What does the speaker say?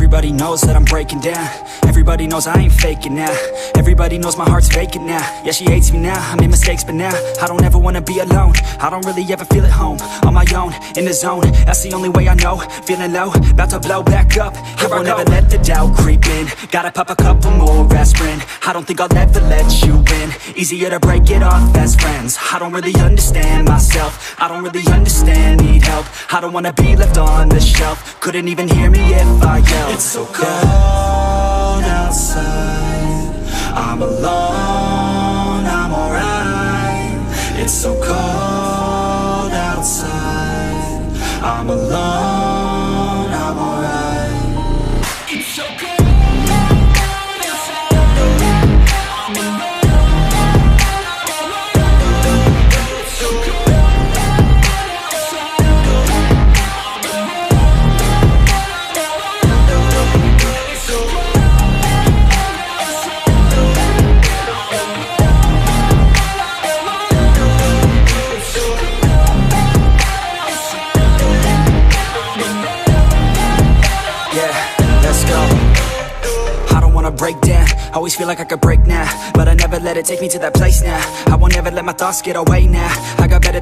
Everybody knows that I'm breaking down. Everybody knows I ain't faking now. Everybody knows my heart's vacant now. Yeah, she hates me now, I made mistakes but now I don't ever wanna be alone. I don't really ever feel at home. On my own, in the zone, that's the only way I know. Feeling low, about to blow back up. I won't ever let the doubt creep in. Gotta pop a couple more aspirin. I don't think I'll ever let you in. Easier to break it off best friends. I don't really understand myself. I don't really understand, need help. I don't wanna be left on the shelf. Couldn't even hear me if I yelled. It's so cold outside, I'm alone, I'm alright. It's so cold outside, I'm alone, I'm alright. It's so cold. Break down, always feel like I could break now, but I never let it take me to that place now. I won't ever let my thoughts get away now. I got better